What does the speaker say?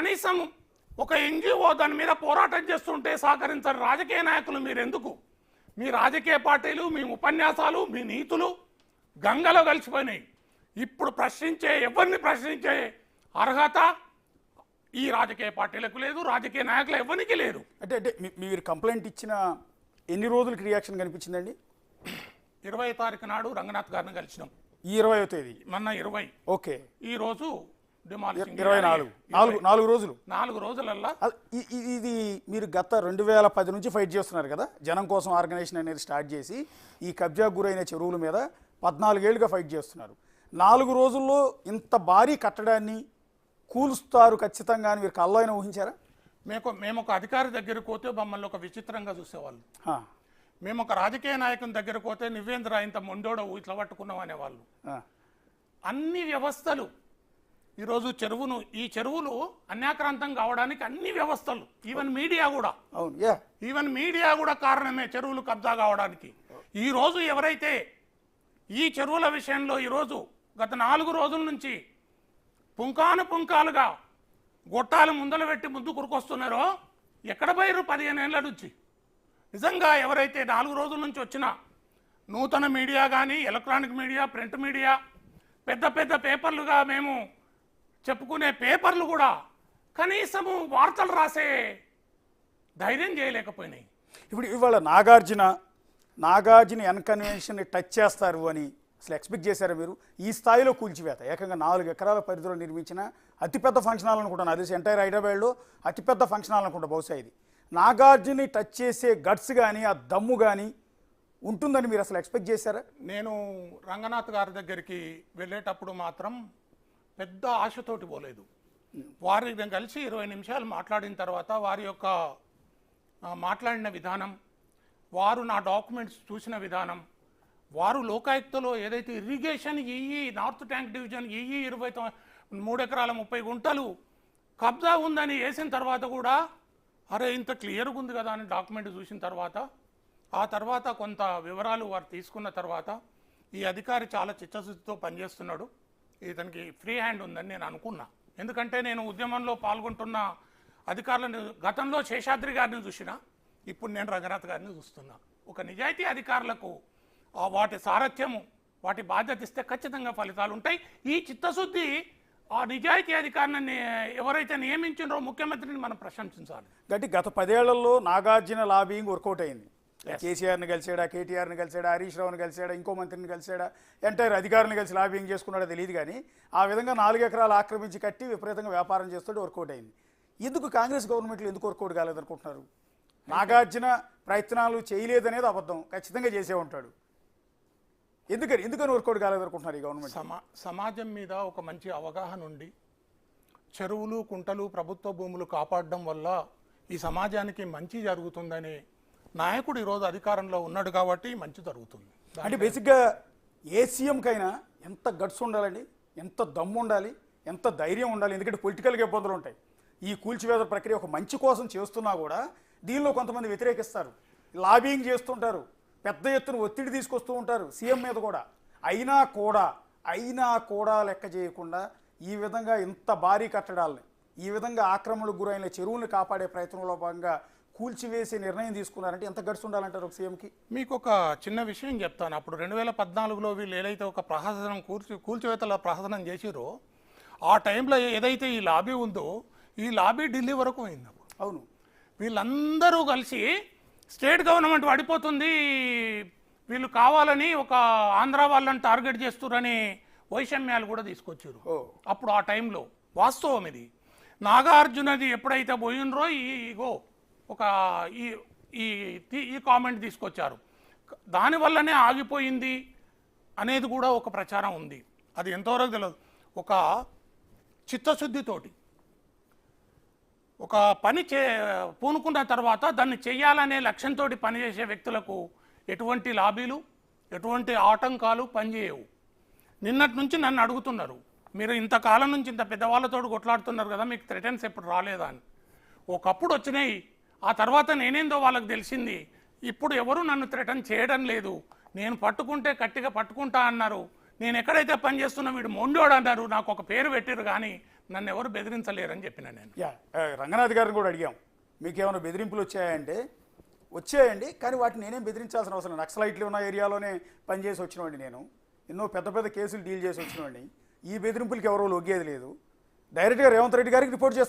కనీసం ఒక ఎన్జిఓ దాని మీద పోరాటం చేస్తుంటే సహకరించని రాజకీయ నాయకులు మీరెందుకు? మీ రాజకీయ పార్టీలు, మీ ఉపన్యాసాలు, మీ నీతులు గంగలో కలిసిపోయినాయి. ఇప్పుడు ఎవరిని ప్రశ్నించే అర్హత ఈ రాజకీయ పార్టీలకు లేదు, రాజకీయ నాయకులు ఎవరికి లేదు. అంటే మీరు కంప్లైంట్ ఇచ్చిన ఎన్ని రోజులకి రియాక్షన్ కనిపించిందండి? 20వ తారీఖు నాడు రంగనాథ్ గారిని కలిసినాం. ఈ 20వ తేదీ మొన్న 20. ఓకే. ఈ రోజు డిమాలిషింగ్ 24 రోజులు. 4 రోజులల్లా ఇది మీరు గత 2010 నుంచి ఫైట్ చేస్తున్నారు కదా, జనం కోసం ఆర్గనైజేషన్ అనేది స్టార్ట్ చేసి ఈ కబ్జా గురైన చెరువుల మీద 14 ఏళ్ళుగా ఫైట్ చేస్తున్నారు. 4 రోజుల్లో ఇంత భారీ కట్టడాన్ని కూలుస్తారు ఖచ్చితంగా అని మీరు కల్లో అయినా ఊహించారా? మేము ఒక అధికారి దగ్గరకు పోతే మమ్మల్ని ఒక విచిత్రంగా చూసేవాళ్ళు. మేము ఒక రాజకీయ నాయకుని దగ్గరకు పోతే నువ్వేంద్ర ఇంత మొండోడ ఇట్లా పట్టుకున్నాం అనేవాళ్ళు. అన్ని వ్యవస్థలు ఈరోజు ఈ చెరువులు అన్యాక్రాంతం కావడానికి అన్ని వ్యవస్థలు, ఈవెన్ మీడియా కూడా కారణమే చెరువులు కబ్జా కావడానికి. ఈరోజు ఎవరైతే ఈ చెరువుల విషయంలో ఈరోజు గత 4 రోజుల నుంచి పుంకాలుగా గొట్టాలు ముందలు పెట్టి ముందు కురుకొస్తున్నారో ఎక్కడ పోయారు 15 ఏళ్ల నుంచి? నిజంగా ఎవరైతే 4 రోజుల నుంచి వచ్చిన నూతన మీడియా కానీ, ఎలక్ట్రానిక్ మీడియా, ప్రింట్ మీడియా, పెద్ద పేపర్లుగా మేము చెప్పుకునే పేపర్లు కూడా కనీసము వార్తలు రాసే ధైర్యం చేయలేకపోయినాయి. ఇప్పుడు ఇవాళ నాగార్జున అన్కన్వెన్షన్ని టచ్ చేస్తారు అని అసలు ఎక్స్పెక్ట్ చేశారా మీరు? ఈ స్థాయిలో కూల్చివేత, ఏకంగా 4 ఎకరాల పరిధిలో నిర్మించిన అతిపెద్ద ఫంక్షన్ హాల్ అనుకుంటాను, అది ఎంటైర్ హైదరాబాద్లో అతిపెద్ద ఫంక్షన్ హాల్ అనుకుంటా బహుశా. ఇది నాగార్జున్ని టచ్ చేసే గట్స్ కానీ ఆ దమ్ము కానీ ఉంటుందని మీరు అసలు ఎక్స్పెక్ట్ చేశారా? నేను రంగనాథ్ గారి దగ్గరికి వెళ్ళేటప్పుడు మాత్రం పెద్ద ఆశతోటి పోలేదు. వారిని కలిసి 20 నిమిషాలు మాట్లాడిన తర్వాత వారి యొక్క మాట్లాడిన విధానం, వారు నా డాక్యుమెంట్స్ చూసిన విధానం, వారు లోకాయుక్తలో ఏదైతే ఇరిగేషన్ నార్త్ ట్యాంక్ డివిజన్ 23 ఎకరాల 30 గుంటలు కబ్జా ఉందని వేసిన తర్వాత కూడా అరే ఇంత క్లియర్గా ఉంది కదా అని డాక్యుమెంట్ చూసిన తర్వాత, ఆ తర్వాత కొంత వివరాలు వారు తీసుకున్న తర్వాత ఈ అధికారి చాలా చిత్తశుద్ధితో పనిచేస్తున్నాడు, ఇతనికి ఫ్రీ హ్యాండ్ ఉందని నేను అనుకున్నా. ఎందుకంటే నేను ఉద్యమంలో పాల్గొంటున్న అధికారులను గతంలో శేషాద్రి గారిని చూసిన, ఇప్పుడు నేను రంగనాథ్ గారిని చూస్తున్నా. ఒక నిజాయితీ అధికారులకు వాటి సారథ్యము, వాటి బాధ్యత ఇస్తే ఖచ్చితంగా ఫలితాలు ఉంటాయి. ఈ చిత్తశుద్ధి ఆ నిజాయితీ అధికారిని ఎవరైతే నియమించారో ముఖ్యమంత్రిని మనం ప్రశంసించాలి. గత 10 ఏళ్లలో నాగార్జున లాబింగ్ వర్కౌట్ అయింది. కేసీఆర్ని కలిసాడా, కేటీఆర్ని కలిసాడా, హరీష్ రావుని కలిసాడా, ఇంకో మంత్రిని కలిసాడా, ఎంటైర్ అధికారులను కలిసి లాబింగ్ చేసుకున్నాడో తెలియదు. కానీ ఆ విధంగా 4 ఎకరాలు ఆక్రమించి కట్టి విపరీతంగా వ్యాపారం చేస్తుంటే వర్కౌట్ అయింది. ఎందుకు కాంగ్రెస్ గవర్నమెంట్లో ఎందుకు వర్కౌట్ కాలేదనుకుంటున్నారు? నాగార్జున ప్రయత్నాలు చేయలేదనేది అబద్ధం, ఖచ్చితంగా చేసే ఉంటాడు. ఎందుకని వర్కౌట్ కాలేదనుకుంటున్నారు ఈ గవర్నమెంట్? సమాజం మీద ఒక మంచి అవగాహన ఉండి చెరువులు, కుంటలు, ప్రభుత్వ భూములు కాపాడడం వల్ల ఈ సమాజానికి మంచి జరుగుతుందనే నాయకుడు ఈరోజు అధికారంలో ఉన్నాడు కాబట్టి మంచి జరుగుతుంది. అంటే బేసిక్గా ఏ సీఎంకైనా ఎంత గట్స్ ఉండాలండి, ఎంత దమ్ము ఉండాలి, ఎంత ధైర్యం ఉండాలి. ఎందుకంటే పొలిటికల్గా ఇబ్బందులు ఉంటాయి. ఈ కూల్చివేత ప్రక్రియ ఒక మంచి కోసం చేస్తున్నా కూడా దీనిలో కొంతమంది వ్యతిరేకిస్తారు, లాబింగ్ చేస్తుంటారు, పెద్ద ఎత్తున ఒత్తిడి తీసుకొస్తూ ఉంటారు సీఎం మీద కూడా. అయినా కూడా లెక్క చేయకుండా ఈ విధంగా ఇంత భారీ కట్టడాలని, ఈ విధంగా ఆక్రమణకు గురైన చెరువులను కాపాడే ప్రయత్నంలో భాగంగా కూల్చివేసే నిర్ణయం తీసుకున్నారంటే ఎంత గట్స్ ఉండాలంటారు ఒక సీఎంకి? మీకు ఒక చిన్న విషయం చెప్తాను. అప్పుడు 2014లో వీళ్ళు ఏదైతే ఒక ప్రహసనం కూల్చివేతల ప్రహసనం చేసిరో ఆ టైంలో ఏదైతే ఈ లాబీ ఉందో ఈ లాబీ ఢిల్లీ వరకు అయింది. అవును, వీళ్ళందరూ కలిసి స్టేట్ గవర్నమెంట్ పడిపోతుంది, వీళ్ళు కావాలని ఒక ఆంధ్ర వాళ్ళని టార్గెట్ చేస్తున్నారని వైషమ్యాలు కూడా తీసుకొచ్చారు. అప్పుడు ఆ టైంలో వాస్తవం ఇది. నాగార్జునది ఎప్పుడైతే పోయినరో ఒక ఈ కామెంట్ తీసుకొచ్చారు, దానివల్లనే ఆగిపోయింది అనేది కూడా ఒక ప్రచారం ఉంది. అది ఎంతవరకు తెలియదు. ఒక చిత్తశుద్ధితోటి ఒక పని పూనుకున్న తర్వాత దాన్ని చేయాలనే లక్ష్యంతో పనిచేసే వ్యక్తులకు ఎటువంటి లాబీలు, ఎటువంటి ఆటంకాలు పనిచేయవు. నిన్నటి నుంచి నన్ను అడుగుతున్నారు, మీరు ఇంతకాలం నుంచి ఇంత పెద్దవాళ్ళతో కొట్లాడుతున్నారు కదా, మీకు థ్రెటన్స్ ఎప్పుడు రాలేదా అని. ఒకప్పుడు వచ్చినాయి, ఆ తర్వాత నేనేందో వాళ్ళకి తెలిసింది. ఇప్పుడు ఎవరు నన్ను థ్రెటన్ చేయడం లేదు. నేను పట్టుకుంటే గట్టిగా పట్టుకుంటా అన్నారు. నేను ఎక్కడైతే పనిచేస్తున్నా వీడు మొండోడు అన్నారు, నాకు ఒక పేరు పెట్టారు. కానీ నన్ను ఎవరు బెదిరించలేరని చెప్పిన నేను. యా రంగనాథ్ గారిని కూడా అడిగాం, మీకు ఏమైనా బెదిరింపులు వచ్చాయంటే వచ్చాయండి, కానీ వాటిని నేనేం బెదిరించాల్సిన అవసరం లేదు. నక్సలైట్లు ఉన్న ఏరియాలోనే పనిచేసి వచ్చినవాడిని నేను, ఎన్నో పెద్ద పెద్ద కేసులు డీల్ చేసి వచ్చినవాడిని. ఈ బెదిరింపులకి ఎవరో లొగ్గేది లేదు. డైరెక్ట్గా రేవంత్ రెడ్డి గారికి రిపోర్ట్ చేస్తాను.